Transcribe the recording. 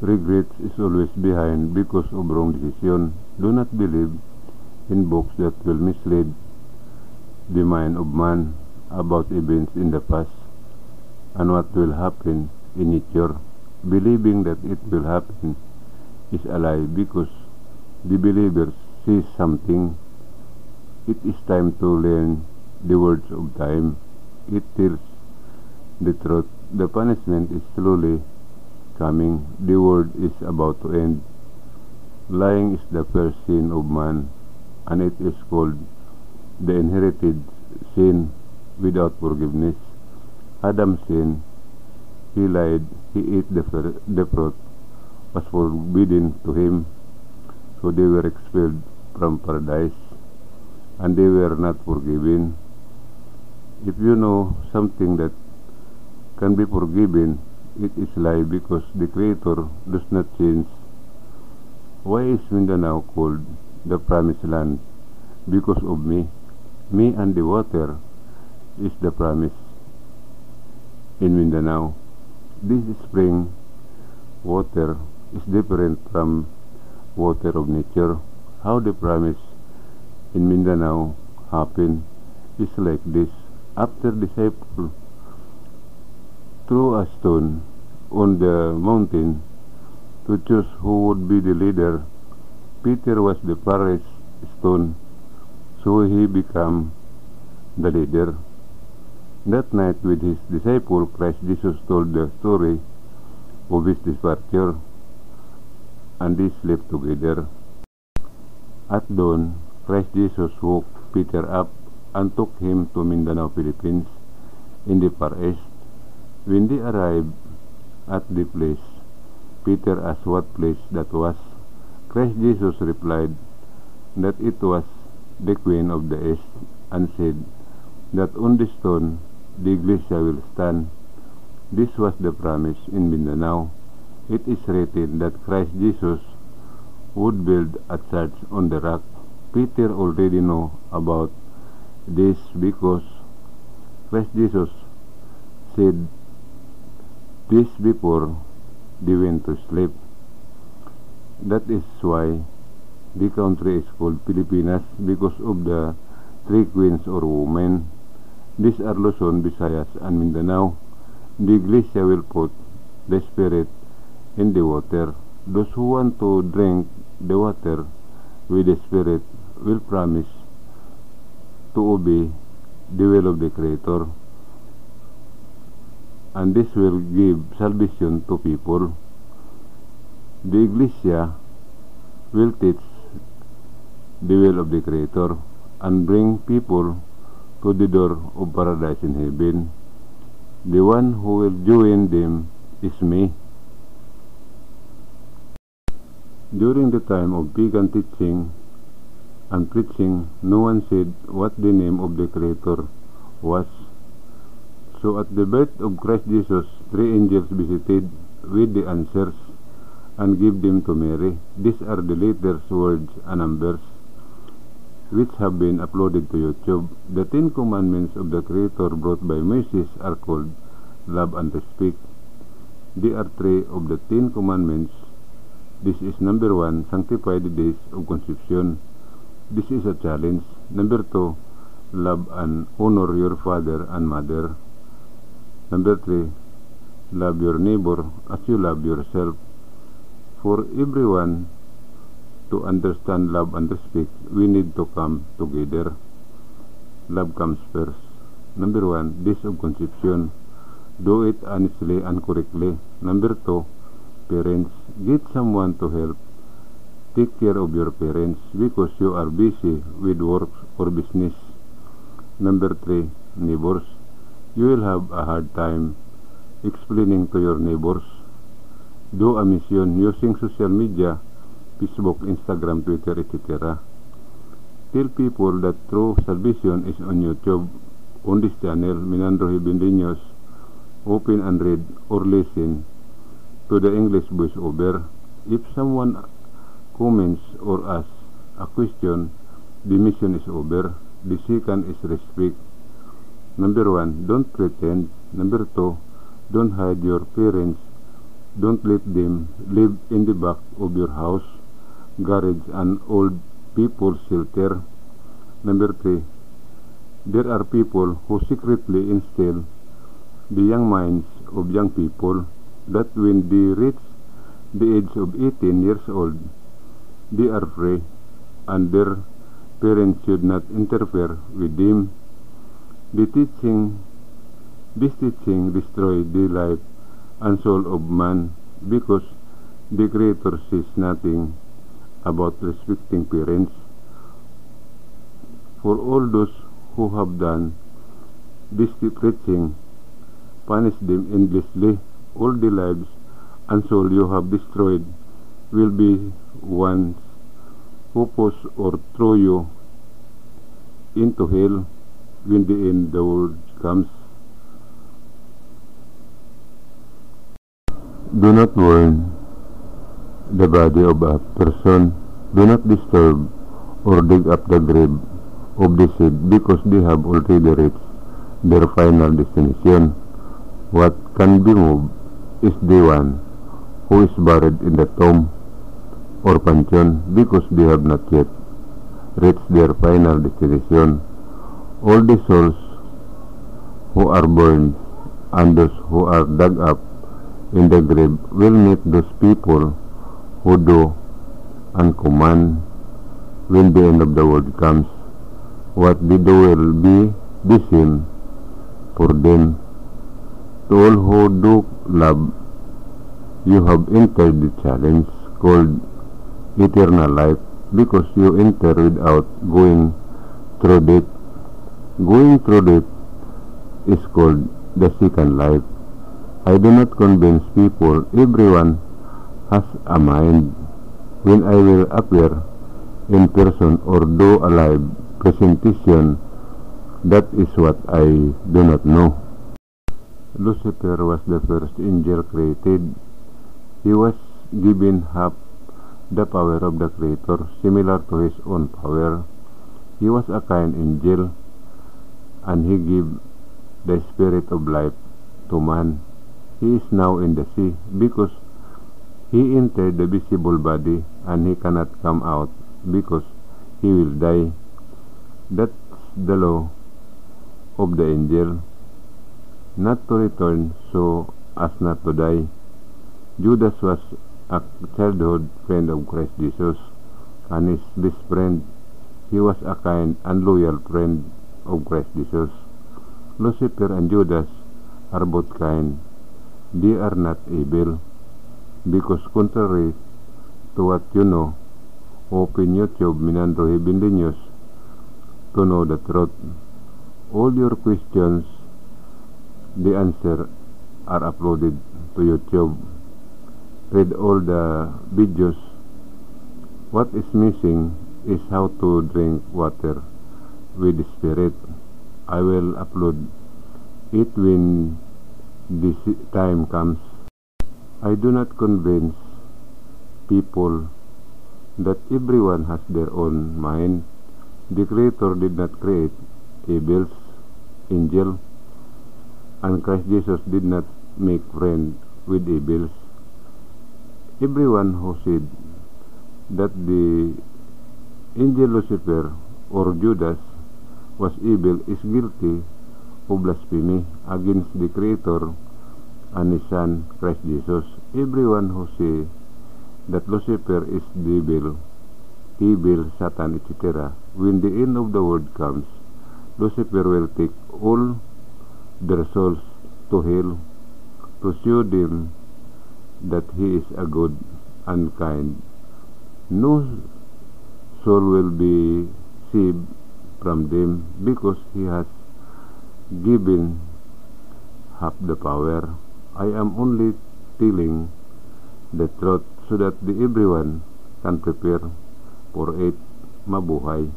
Regret is always behind because of wrong decision. Do not believe in books that will mislead the mind of man about events in the past and what will happen in future. Believing that it will happen is a lie because the believer sees something. It is time to learn the words of time. It tells the truth. The punishment is slowly coming. The world is about to end. Lying is the first sin of man, and it is called the inherited sin without forgiveness. Adam sinned. He lied. He ate the fruit was forbidden to him. So they were expelled from paradise, and they were not forgiven. If you know something that can be forgiven, it is lie because the Creator does not change. Why is Mindanao called the promised land? Because of me. Me and the water is the promise in Mindanao. This spring water is different from water of nature. How the promise in Mindanao happened is like this. After disciple threw a stone on the mountain to choose who would be the leader, Peter was the first stone, so he became the leader. That night with his disciple, Christ Jesus told the story of his departure, and they slept together. At dawn, Christ Jesus woke Peter up and took him to Mindanao, Philippines, in the Far East. When they arrived at the place, Peter asked what place that was. Christ Jesus replied that it was the Queen of the East, and said that on the stone the Iglesia will stand. This was the promise in Mindanao. It is written that Christ Jesus would build a church on the rock. Peter already know about this because Christ Jesus said this before they went to sleep. That is why the country is called Pilipinas, because of the three queens or women. These are Luzon, Visayas, and Mindanao. The Iglesia will put the Spirit in the water. Those who want to drink the water with the Spirit will promise to obey the will of the Creator, and this will give salvation to people. The Iglesia will teach the will of the Creator and bring people to the door of paradise in heaven. The one who will join them is me. During the time of pagan teaching and preaching, no one said what the name of the Creator was. So at the birth of Christ Jesus, 3 angels visited with the answers and gave them to Mary. These are the letters, words, and numbers which have been uploaded to YouTube. The 10 commandments of the Creator brought by Moses are called love and respect. There are 3 of the 10 commandments. This is number 1, sanctify the days of conception. This is a challenge. Number 2, love and honor your father and mother. Number 3, love your neighbor as you love yourself. For everyone to understand love and respect, we need to come together. Love comes first. Number 1, days of conception. Do it honestly and correctly. Number 2, parents, get someone to help take care of your parents because you are busy with work or business. Number 3, neighbors. You will have a hard time explaining to your neighbors. Do a mission using social media, Facebook, Instagram, Twitter, etc. Tell people that true salvation is on YouTube. On this channel, Minandro Hibendiños, open and read or listen to the English voiceover. If someone comments or asks a question, the mission is over. The second is respect. Number 1, don't pretend. Number 2, don't hide your parents' Don't let them live in the back of your house, garage, and old people's shelter. Number 3. There are people who secretly instill the young minds of young people that when they reach the age of 18 years old, they are free and their parents should not interfere with them. This teaching destroys the life and soul of man because the Creator says nothing about respecting parents. For all those who have done this teaching, punish them endlessly. All the lives and soul you have destroyed will be ones who push or throw you into hell when the end of the world comes. Do not warn the body of a person. Do not disturb or dig up the grave of the dead because they have already reached their final destination. What can be moved is the one who is buried in the tomb or pantheon because they have not yet reached their final destination. All the souls who are burned and those who are dug up in the grave will meet those people who do and command when the end of the world comes. What they do will be the same for them. To all who do love, you have entered the challenge called eternal life because you enter without going through death. Going through death is called the second life. I do not convince people. Everyone has a mind. When I will appear in person or do a live presentation, that is what I do not know. Lucifer was the first angel created. He was given half the power of the Creator, similar to his own power. He was a kind angel, and he gave the spirit of life to man. He is now in the sea because he entered the visible body and he cannot come out because he will die. That's the law of the angel, not to return so as not to die. Judas was a childhood friend of Christ Jesus and his best friend. He was a kind and loyal friend of Christ Jesus. Lucifer and Judas are both kind. They are not evil, because contrary to what you know, open YouTube Minandro Heavenly News to know the truth. All your questions, the answer are uploaded to YouTube. Read all the videos. What is missing is how to drink water with the Spirit. I will upload it when this time comes. I do not convince people that everyone has their own mind. The Creator did not create evils, angels, and Christ Jesus did not make friends with evils. Everyone who said that the angel Lucifer or Judas was evil is guilty of blasphemy against the Creator and His Son, Christ Jesus. Everyone who says that Lucifer is devil, evil, Satan, etc., when the end of the world comes, Lucifer will take all their souls to hell to show them that he is a good and kind. No soul will be saved from them because he has given half the power. I am only telling the truth so that everyone can prepare for it. Mabuhay.